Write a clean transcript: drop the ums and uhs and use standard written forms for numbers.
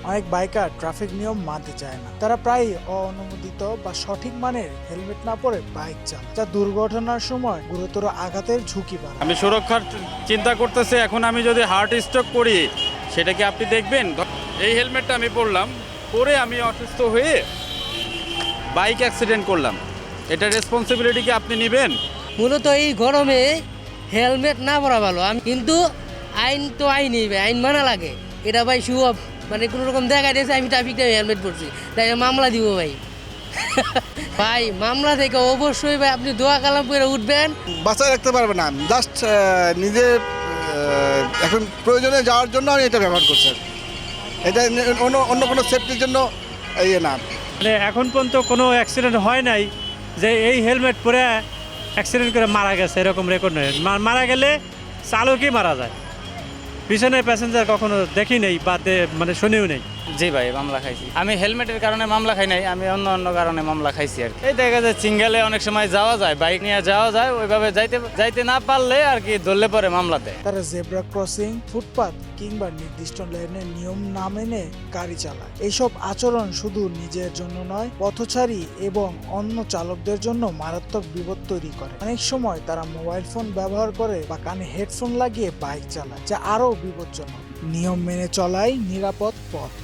অনেক biker traffic নিয়ম মানতে চায় না। তারা প্রায় অননুমোদিত বা সঠিক মানের হেলমেট না পরে বাইক চালায়, যা দুর্ঘটনার সময় গুরুতর আঘাতের ঝুঁকি বাড়ায়। আমি সুরক্ষার চিন্তা করতেছি, এখন আমি যদি হার্ট স্ট্রোক করি সেটা কি আপনি দেখবেন? এই হেলমেটটা আমি পরলাম, পরে আমি অসুস্থ হয়ে বাইক অ্যাক্সিডেন্ট করলাম, এটা রেসপন্সিবিলিটি কি আপনি নেবেন? মূলত এই গরমে হেলমেট না পরা ভালো। আমি কিন্তু আইন তো আইনই ভাই, আইন মানা লাগে। এটা ভাই শুভ মানে কোনো রকম দেখা দিয়েছে আমি ট্রাফিকটা হেলমেট পরছি, তাই মামলা দিব ভাই। ভাই মামলা থেকে অবশ্যই ভাই আপনি দোয়া কালাম করে উঠবেন। বাঁচায় রাখতে পারবে না, জাস্ট নিজের এখন প্রয়োজনে যাওয়ার জন্য আমি এটা ব্যবহার করছি। এটা অন্য কোনো সেফটির জন্য ইয়ে না। মানে এখন পর্যন্ত কোনো অ্যাক্সিডেন্ট হয় নাই যে এই হেলমেট পরে অ্যাক্সিডেন্ট করে মারা গেছে, এরকম রেকর্ড নেই। মারা গেলে চালকই মারা যায়, পিছনে প্যাসেঞ্জার কখনো দেখি নেই বা মানে শুনেও নেই। জি ভাই, মামলা খাইছি। আমি হেলমেটের কারণে মামলা খাই নাই, আমি অন্য কারণে মামলা খাইছি আর কি। এই দেখা যায় সিঙ্গেলে অনেক সময় যাওয়া যায়, বাইক নিয়ে যাওয়া যায়, ওইভাবে যাইতে না পারলে আর কি ধরলে পরে মামলা দেয়। তারা জেব্রা ক্রসিং, ফুটপাত কিংবা নির্দিষ্ট লেনের নিয়ম না মেনে গাড়ি চালায়। এইসব আচরণ শুধু নিজের জন্য নয়, পথচারী এবং অন্য চালকদের জন্য মারাত্মক বিপদ তৈরি করে। অনেক সময় তারা মোবাইল ফোন ব্যবহার করে বা কানে হেডফোন লাগিয়ে বাইক চালায়, যা আরও বিপজ্জনক। নিয়ম মেনে চলাই নিরাপদ পথ।